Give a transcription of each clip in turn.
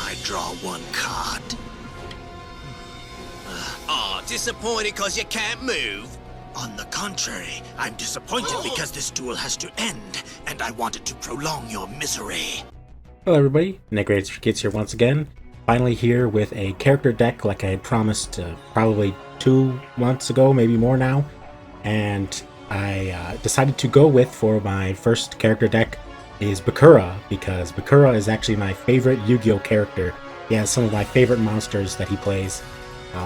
I draw one card. Disappointed because you can't move? On the contrary, I'm disappointed because this duel has to end, and I wanted to prolong your misery. Hello everybody, Nick Kids here once again. Finally here with a character deck like I had promised probably 2 months ago, maybe more now. And I decided to go with, for my first character deck, is Bakura, because Bakura is actually my favorite Yu-Gi-Oh character. He has some of my favorite monsters that he plays.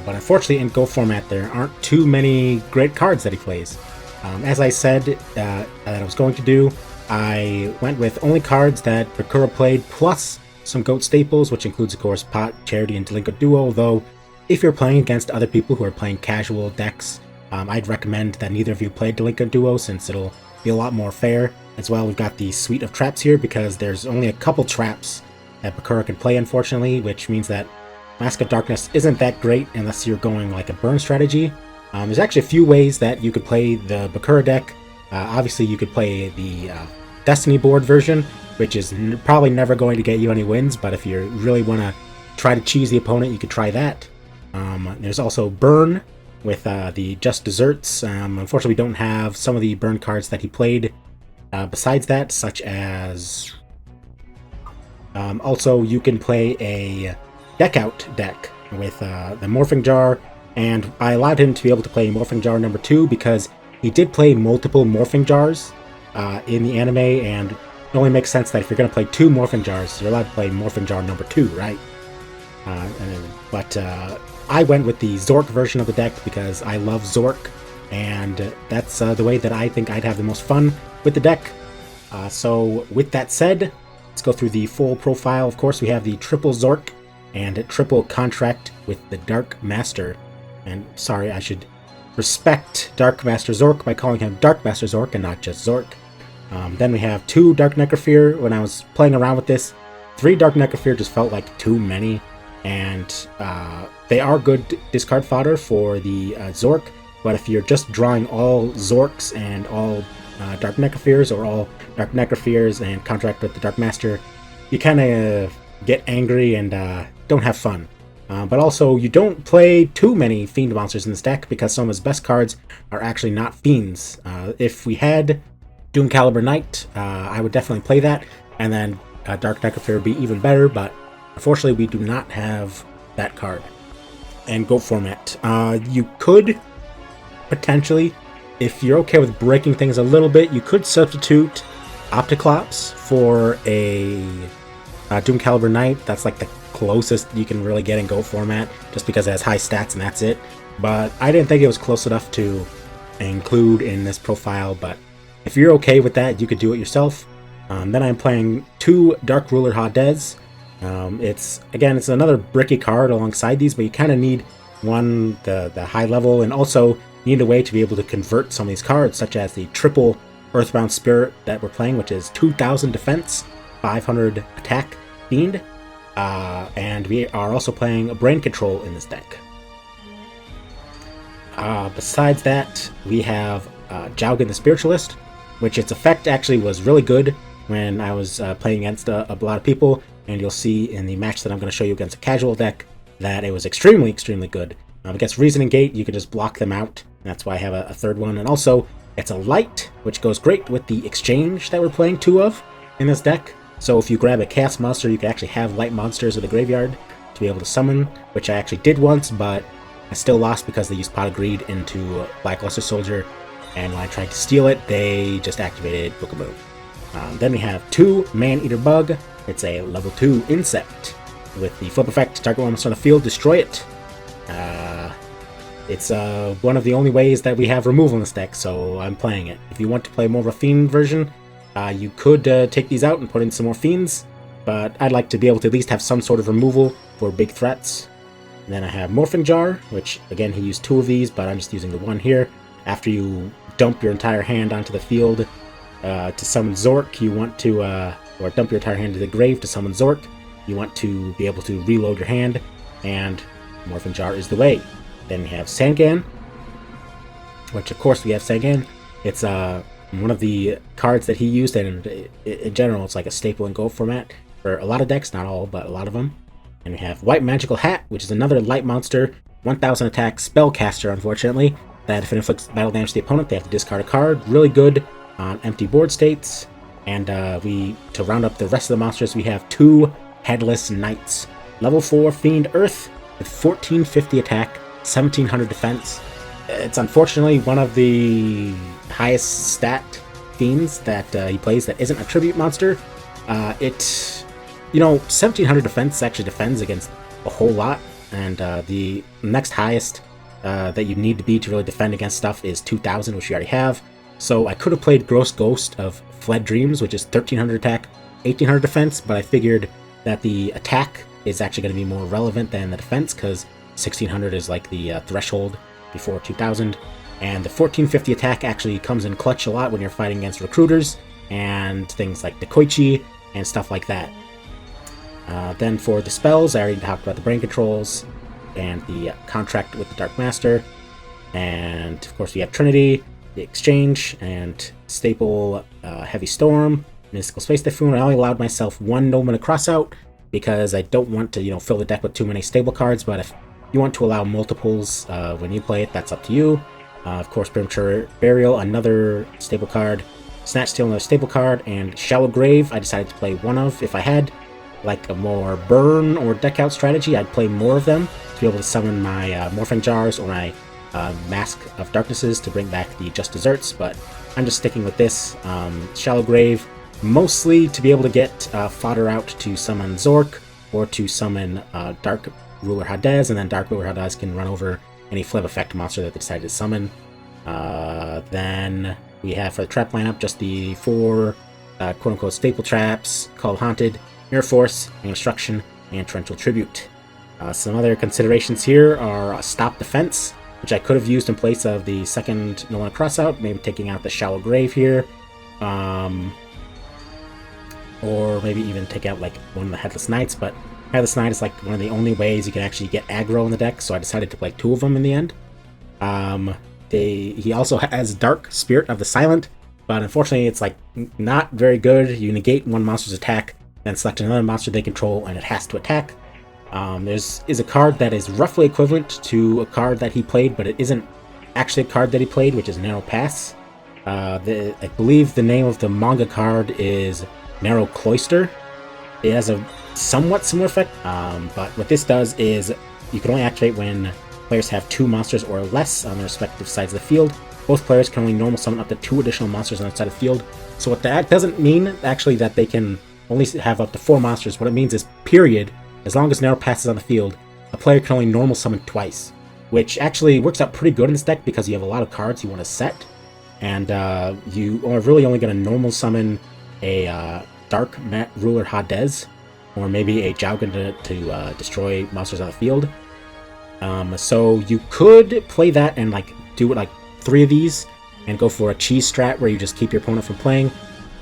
But unfortunately in Go format there aren't too many great cards that he plays. As I said that I was going to do, I went with only cards that Bakura played, plus some GOAT staples, which includes of course Pot, Charity, and Delinquent Duo, though if you're playing against other people who are playing casual decks, I'd recommend that neither of you play Delinquent Duo, since it'll be a lot more fair. As well, we've got the suite of traps here, because there's only a couple traps that Bakura can play, unfortunately, which means that Mask of Darkness isn't that great unless you're going like a burn strategy. There's actually a few ways that you could play the Bakura deck. Obviously, you could play the Destiny board version, which is probably never going to get you any wins, but if you really want to try to cheese the opponent, you could try that. There's also Burn with the Just Desserts. Unfortunately, we don't have some of the Burn cards that he played besides that, such as... also, you can play a Deck Out deck with the Morphing Jar, and I allowed him to be able to play Morphing Jar number 2 because he did play multiple Morphing Jars in the anime, and it only makes sense that if you're going to play 2 Morphing Jars, you're allowed to play Morphing Jar number 2, right? But I went with the Zork version of the deck because I love Zork, and that's the way that I think I'd have the most fun with the deck. So with that said, let's go through the full profile. Of course, we have the triple Zork and triple contract with the Dark Master. And sorry, I should respect Dark Master Zork by calling him Dark Master Zork and not just Zork. Then we have 2 Dark Necrofear. When I was playing around with this, 3 Dark Necrofear just felt like too many, and they are good discard fodder for the Zork, but if you're just drawing all Zorks and all Dark Necrofears, or all Dark Necrofears and contract with the Dark Master, you kind of get angry and don't have fun. But also, you don't play too many Fiend monsters in this deck, because some of his best cards are actually not Fiends. If we had Doom Caliber Knight, I would definitely play that, and then Dark Necrofear would be even better, but unfortunately we do not have that card. And Go format. You could potentially, if you're okay with breaking things a little bit, you could substitute Opticlops for a Doom Caliber Knight. That's like the closest you can really get in Go format, just because it has high stats and that's it. But I didn't think it was close enough to include in this profile, but if you're okay with that, you could do it yourself. Then I'm playing 2 Dark Ruler Hades. It's another bricky card alongside these, but you kind of need one, the high level, and also you need a way to be able to convert some of these cards, such as the triple Earthbound Spirit that we're playing, which is 2,000 defense, 500 attack, Fiend, and we are also playing a Brain Control in this deck. Besides that, we have Jaugen the Spiritualist, which its effect actually was really good when I was playing against a lot of people, and you'll see in the match that I'm going to show you against a casual deck that it was extremely good. Against Reasoning Gate, you can just block them out, and that's why I have a third one. And also, it's a light, which goes great with the Exchange that we're playing 2 of in this deck. So if you grab a Chaos Monster, you can actually have light monsters in the graveyard to be able to summon, which I actually did once, but I still lost because they used Pot of Greed into Blackluster Soldier, and when I tried to steal it, they just activated Book of Moon. Then we have 2 Man-Eater Bug. It's a level 2 insect. With the flip effect, target monster on the field, destroy it. It's one of the only ways that we have removal in this deck, so I'm playing it. If you want to play more of a Fiend version, you could take these out and put in some more Fiends, but I'd like to be able to at least have some sort of removal for big threats. And then I have Morphing Jar, which, again, he used 2 of these, but I'm just using the 1 here. After you dump your entire hand onto the field to summon Zork, you want to, or dump your entire hand to the grave to summon Zork, you want to be able to reload your hand, and Morphing Jar is the way. Then we have Sangan, which of course we have Sangan. It's one of the cards that he used, and in general it's like a staple in Go format for a lot of decks, not all, but a lot of them. And we have White Magical Hat, which is another light monster, 1000 attack spellcaster, unfortunately, that if it inflicts battle damage to the opponent, they have to discard a card. Really good on empty board states. And to round up the rest of the monsters, we have 2 Headless Knights. Level 4 Fiend Earth with 1450 attack, 1700 defense. It's unfortunately one of the highest stat fiends that he plays that isn't a tribute monster. 1700 defense actually defends against a whole lot, and the next highest that you need to be to really defend against stuff is 2000, which you already have. So I could have played Gross Ghost of Fled Dreams, which is 1300 attack, 1800 defense, but I figured that the attack is actually going to be more relevant than the defense, because 1600 is like the threshold before 2000, and the 1450 attack actually comes in clutch a lot when you're fighting against recruiters and things like Dekoichi and stuff like that. Then for the spells, I already talked about the Brain Controls and the Contract with the Dark Master, and of course we have Trinity, the Exchange, and Staple Heavy Storm, Mystical Space Typhoon. I only allowed myself 1 No Mana Crossout because I don't want to fill the deck with too many stable cards, but if you want to allow multiples when you play it, that's up to you. Of course, Premature Burial, another stable card. Snatch Steal, another stable card. And Shallow Grave, I decided to play one of. If I had like a more burn or deck out strategy, I'd play more of them to be able to summon my Morphing Jars or my Mask of Darknesses to bring back the Just Desserts, but I'm just sticking with this. Shallow Grave, mostly to be able to get fodder out to summon Zork or to summon Dark Ruler Hadez, and then Dark Ruler Hadez can run over any flip effect monster that they decide to summon. Then we have for the trap lineup just the 4 quote-unquote staple traps called Haunted, Mirror Force, Instruction, and Torrential Tribute. Some other considerations here are Stop Defense, which I could have used in place of the second No Mana Crossout, maybe taking out the Shallow Grave here. Or maybe even take out like one of the Headless Knights, but Headless Knight is like one of the only ways you can actually get aggro in the deck, so I decided to play 2 of them in the end. He also has Dark Spirit of the Silent, but unfortunately it's like not very good. You negate one monster's attack, then select another monster they control, and it has to attack. There's a card that is roughly equivalent to a card that he played, but it isn't actually a card that he played, which is Narrow Pass. I believe the name of the manga card is Narrow Cloister. It has a somewhat similar effect, but what this does is you can only activate when players have 2 monsters or less on their respective sides of the field. Both players can only normal summon up to 2 additional monsters on the side of the field. So what that doesn't mean actually that they can only have up to 4 monsters. What it means is, period, as long as Narrow Pass is on the field, a player can only normal summon twice, which actually works out pretty good in this deck because you have a lot of cards you want to set, and you are really only going to normal summon a Dark Ruler Hadez, or maybe a Jowgen to destroy monsters on the field. So you could play that and like do it like 3 of these and go for a cheese strat where you just keep your opponent from playing.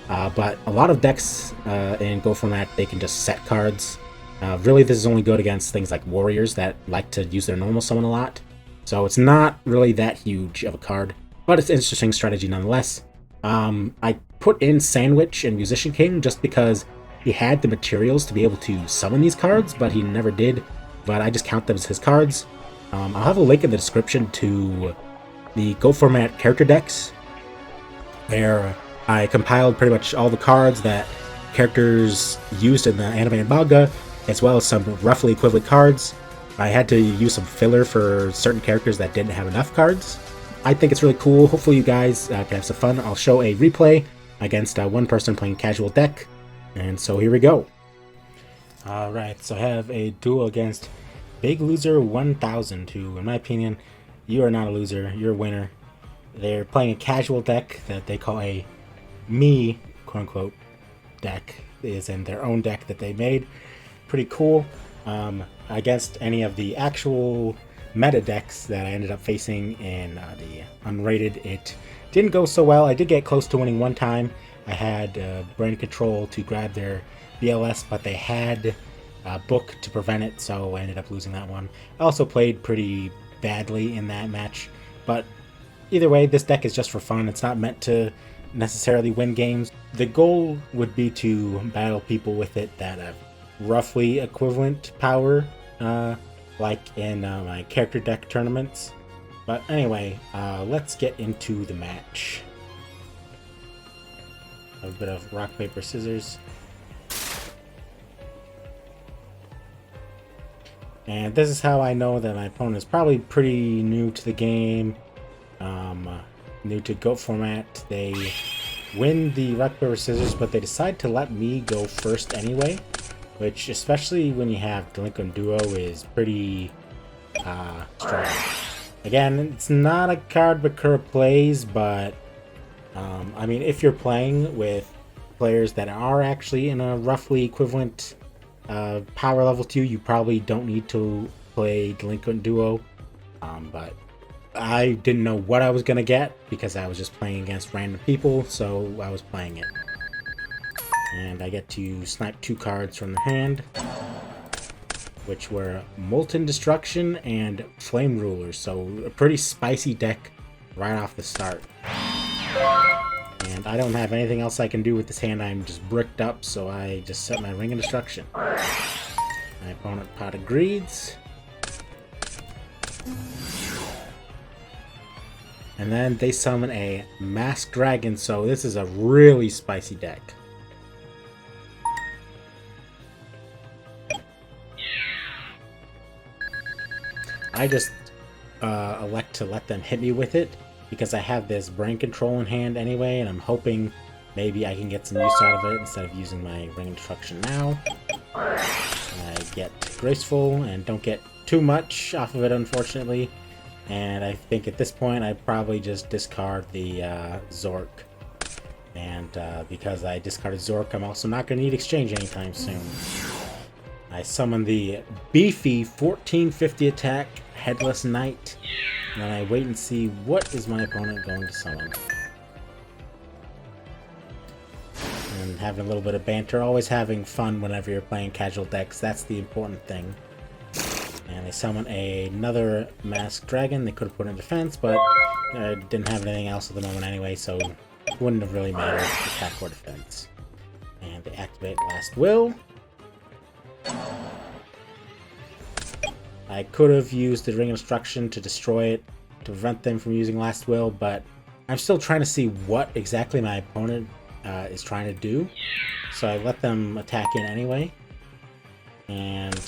But a lot of decks in Go Format, they can just set cards. Really, this is only good against things like Warriors that like to use their normal summon a lot. So it's not really that huge of a card, but it's an interesting strategy nonetheless. I put in Sandwich and Musician King just because he had the materials to be able to summon these cards, but he never did. But I just count them as his cards. I'll have a link in the description to the Go Format character decks, where I compiled pretty much all the cards that characters used in the anime and manga, as well as some roughly equivalent cards. I had to use some filler for certain characters that didn't have enough cards. I think it's really cool. Hopefully you guys can have some fun. I'll show a replay against one person playing casual deck. And so here we go. Alright, so I have a duel against Big Loser 1000, who, in my opinion, you are not a loser, you're a winner. They're playing a casual deck that they call a me, quote-unquote, deck. It is in their own deck that they made. Pretty cool. Against any of the actual meta decks that I ended up facing in the unrated, it didn't go so well. I did get close to winning one time. I had Brain Control to grab their BLS, but they had Book to prevent it, so I ended up losing that one. I also played pretty badly in that match, but either way, this deck is just for fun. It's not meant to necessarily win games. The goal would be to battle people with it that have roughly equivalent power, like in my character deck tournaments. But anyway, let's get into the match. A bit of rock, paper, scissors. And this is how I know that my opponent is probably pretty new to the game, new to GOAT format. They win the rock, paper, scissors, but they decide to let me go first anyway, which, especially when you have Delinquent Duo, is pretty strong. Again, it's not a card Bakura plays, but I mean, if you're playing with players that are actually in a roughly equivalent power level to you, you probably don't need to play Delinquent Duo. But I didn't know what I was going to get because I was just playing against random people, so I was playing it. And I get to snipe 2 cards from the hand, which were Molten Destruction and Flame Ruler, so a pretty spicy deck right off the start. And I don't have anything else I can do with this hand. I'm just bricked up, so I just set my Ring of Destruction. My opponent Pot of Greeds. And then they summon a Masked Dragon, so this is a really spicy deck. I just elect to let them hit me with it because I have this Brain Control in hand anyway, and I'm hoping maybe I can get some use out of it instead of using my Ring of Destruction now. I get Graceful and don't get too much off of it, unfortunately. And I think at this point I'd probably just discard the Zork. And because I discarded Zork, I'm also not going to need exchange anytime soon. I summon the beefy 1450 attack Headless Knight, and then I wait and see what is my opponent going to summon. And having a little bit of banter, always having fun whenever you're playing casual decks, that's the important thing. And they summon another Masked Dragon. They could have put in defense, but didn't have anything else at the moment anyway, so it wouldn't have really mattered attack or defense. And they activate Last Will. I could have used the Ring of Destruction to destroy it, to prevent them from using Last Will, but I'm still trying to see what exactly my opponent is trying to do. So I let them attack in anyway. And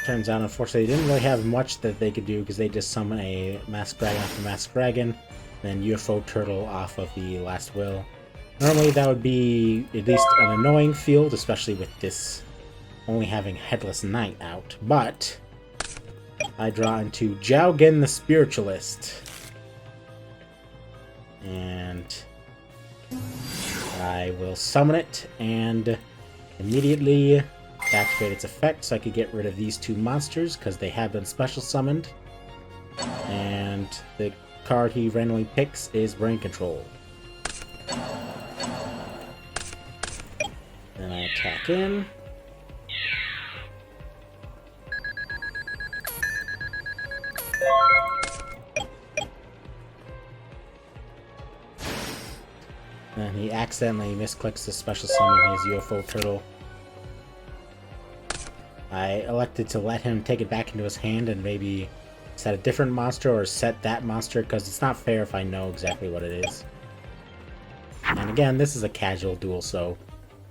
turns out, unfortunately, they didn't really have much that they could do because they just summon a Masked Dragon after Masked Dragon, then UFO Turtle off of the Last Will. Normally that would be at least an annoying field, especially with this only having Headless Knight out, but I draw into Jowgen the Spiritualist. And I will summon it and immediately activate its effect so I could get rid of these 2 monsters because they have been special summoned. And the card he randomly picks is Brain Control. Then I attack in. And he accidentally misclicks the special summon his UFO Turtle. I elected to let him take it back into his hand and maybe set a different monster or set that monster because it's not fair if I know exactly what it is. And again, this is a casual duel, so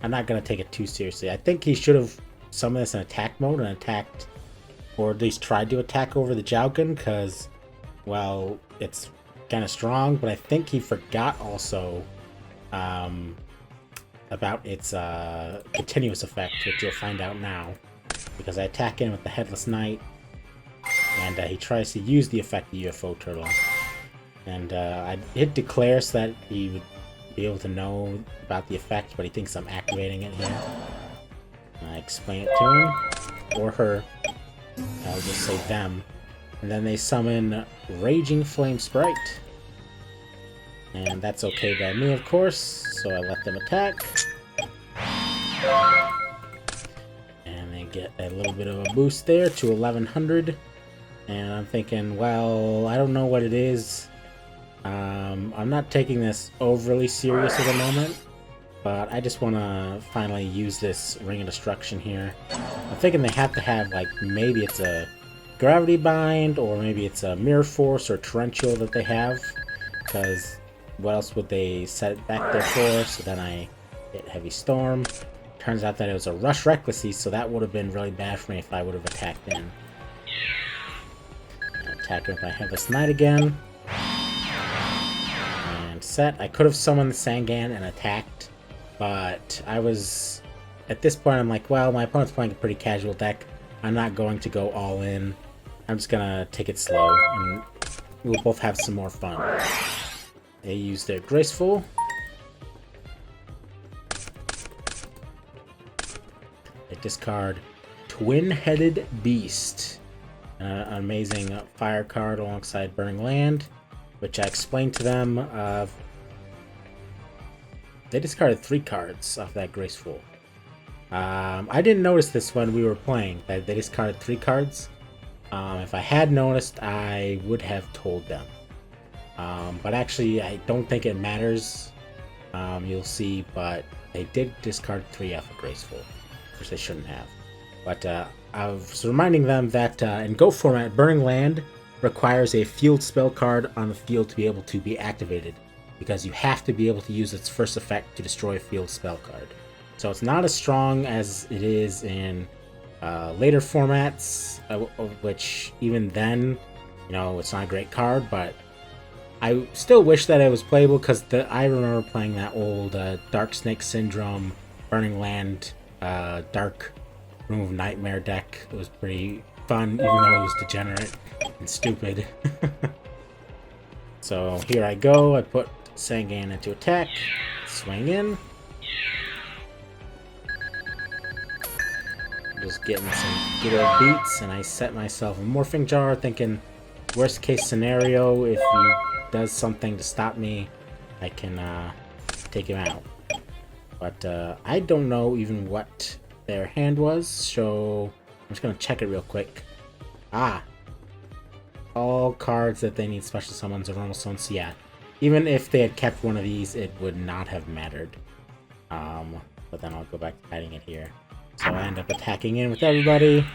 I'm not going to take it too seriously. I think he should have summoned this in attack mode and attacked, or at least tried to attack over the Jowgen because, well, it's kind of strong, but I think he forgot also about its continuous effect, which you'll find out now, because I attack in with the Headless Knight, and he tries to use the effect of the UFO Turtle. And I hit declare so that he would be able to know about the effect, but he thinks I'm activating it here. I explain it to him, or her. I'll just say them. And then they summon Raging Flame Sprite. And that's okay by me, of course, so I let them attack. And they get a little bit of a boost there to 1100. And I'm thinking, well, I don't know what it is. I'm not taking this overly serious at the moment. But I just want to finally use this Ring of Destruction here. I'm thinking they have to have, like, maybe it's a Gravity Bind, or maybe it's a Mirror Force or Torrential that they have. Because what else would they set it back there for? So then I hit Heavy Storm. Turns out that it was a Rush Recklessly, so that would have been really bad for me if I would have attacked in. Attack with my Headless Knight again. And set. I could have summoned the Sangan and attacked, but I was... At this point, I'm like, well, my opponent's playing a pretty casual deck. I'm not going to go all in. I'm just gonna take it slow, and we'll both have some more fun. They use their Graceful. They discard Twin-Headed Beast. An amazing fire card alongside Burning Land, which I explained to them. They discarded 3 cards off that Graceful. I didn't notice this when we were playing, that they discarded 3 cards. If I had noticed, I would have told them. But actually, I don't think it matters. You'll see, but they did discard 3 off of Graceful, which they shouldn't have. But I was reminding them that in Go format, Burning Land requires a field spell card on the field to be able to be activated, because you have to be able to use its first effect to destroy a field spell card. So it's not as strong as it is in later formats, which even then, you know, it's not a great card, but I still wish that it was playable, because I remember playing that old Dark Snake Syndrome, Burning Land, Dark Room of Nightmare deck. It was pretty fun, even though it was degenerate and stupid. So here I go, I put Sangan into attack, swing in. Just getting some good old beats, and I set myself a Morphing Jar, thinking worst case scenario, if he does something to stop me, I can take him out. But I don't know even what their hand was, so I'm just gonna check it real quick. All cards that they need special summons are normal summons, so yeah. Even if they had kept one of these, it would not have mattered. But then I'll go back to hiding it here. So I end up attacking in with everybody.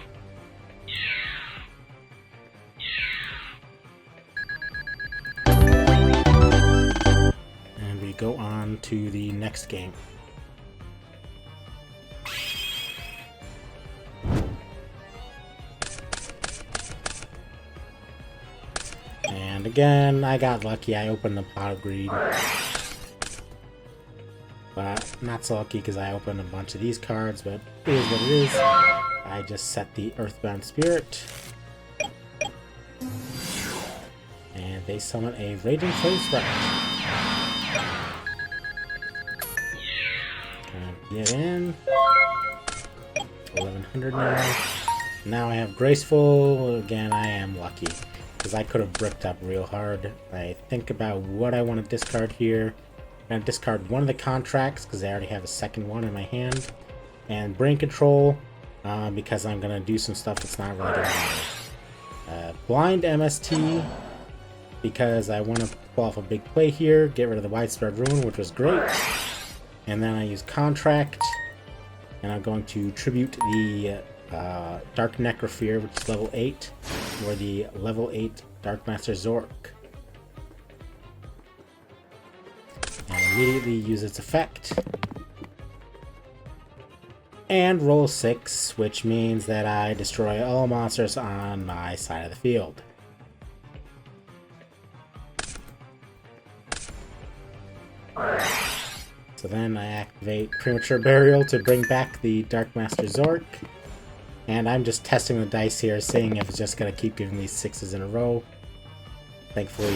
And we go on to the next game. And again, I got lucky. I opened the Pot of Greed. But not so lucky because I opened a bunch of these cards, but it is what it is. I just set the Earthbound Spirit. And they summon a Raging Flame Sprite. Get in. 1100 now. Now I have Graceful. Again, I am lucky, because I could have bricked up real hard. I think about what I want to discard here. I'm going to discard one of the contracts, because I already have a second one in my hand. And Brain Control, because I'm going to do some stuff that's not really going to matter. Blind MST, because I want to pull off a big play here, get rid of the Widespread Ruin, which was great. And then I use Contract, and I'm going to tribute the Dark Necrosphere, which is level 8, or the level 8 Dark Master Zork. And immediately use its effect. And roll 6, which means that I destroy all monsters on my side of the field. So then I activate Premature Burial to bring back the Dark Master Zork. And I'm just testing the dice here, seeing if it's just going to keep giving me 6s in a row. Thankfully,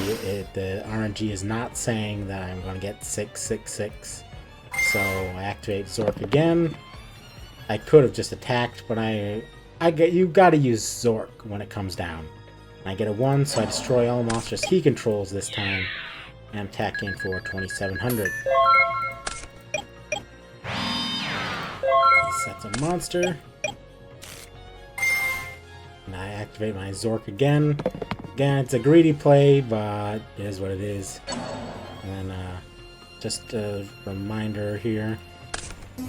the RNG is not saying that I'm going to get 6, 6, 6. So I activate Zork again. I could have just attacked, but you got to use Zork when it comes down. I get a 1, so I destroy all monsters he controls this time. And I'm attacking for 2700. He sets a monster. And I activate my Zork again. Again, it's a greedy play, but it is what it is. And then, just a reminder here.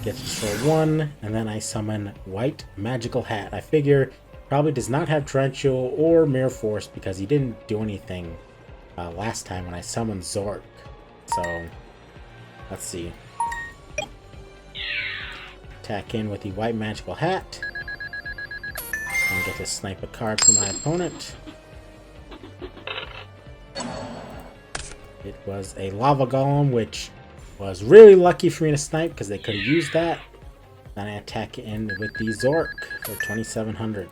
Get to destroy one, and then I summon White Magical Hat. I figure probably does not have Torrential or Mirror Force because he didn't do anything last time when I summoned Zork. So, let's see. Attack in with the White Magical Hat. And get to snipe a card from my opponent. It was a Lava Golem, which was really lucky for me to snipe because they could have used that. Then I attack in with the Zork for 2,700.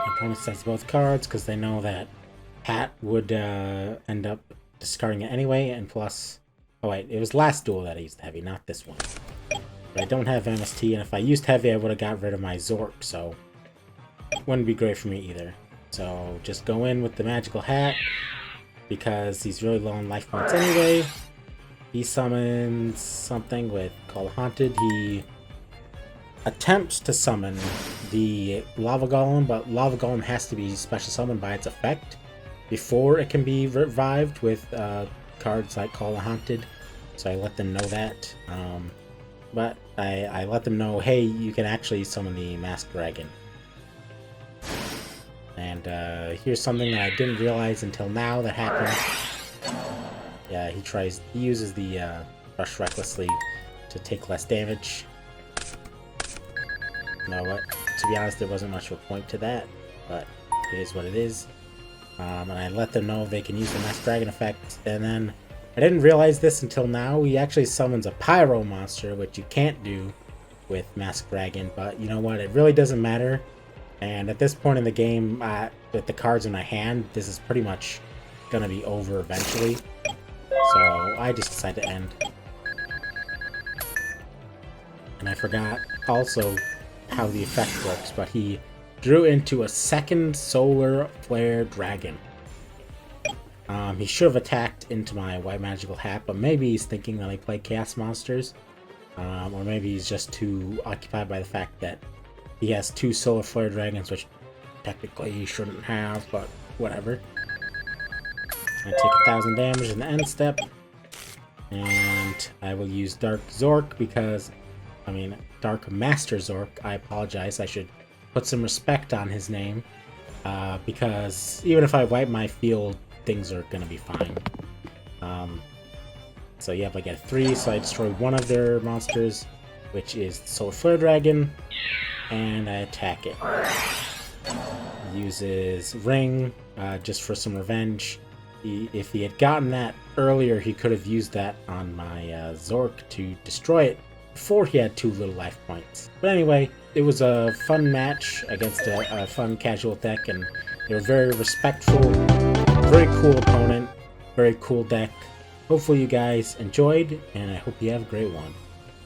Opponent sets both cards because they know that Hat would end up discarding it anyway, and plus... Oh wait, it was last duel that I used Heavy, not this one. But I don't have MST, and if I used Heavy I would have got rid of my Zork, so... Wouldn't be great for me either. So just go in with the Magical Hat, because he's really low on life points anyway. He summons something with Call Haunted. He attempts to summon the Lava Golem, but Lava Golem has to be special summoned by its effect before it can be revived with cards like Call Haunted. So I let them know that. But I let them know, hey, you can actually summon the Masked Dragon. And here's something that I didn't realize until now that happened. Yeah, he uses the Rush recklessly to take less damage. You know what? To be honest, there wasn't much of a point to that, but it is what it is. And I let them know they can use the Masked Dragon effect. And then I didn't realize this until now. He actually summons a Pyro monster, which you can't do with Masked Dragon. But you know what? It really doesn't matter. And at this point in the game, with the cards in my hand, this is pretty much going to be over eventually. So I just decided to end. And I forgot also how the effect works, but he drew into a second Solar Flare Dragon. He should have attacked into my White Magical Hat, but maybe he's thinking that I play Chaos Monsters. Or maybe he's just too occupied by the fact that he has two Solar Flare Dragons, which technically he shouldn't have, but whatever. I take 1,000 damage in the end step. And I will use Dark Zork because... Dark Master Zork. I apologize. I should put some respect on his name. Because even if I wipe my field, things are going to be fine. So yep, I get a 3, so I destroy one of their monsters, which is the Solar Flare Dragon. And I attack it. Uses Ring, just for some revenge. If he had gotten that earlier, he could have used that on my Zork to destroy it before he had 2 little life points. But anyway, it was a fun match against a fun casual deck, and they were very respectful, very cool opponent, very cool deck. Hopefully you guys enjoyed, and I hope you have a great one.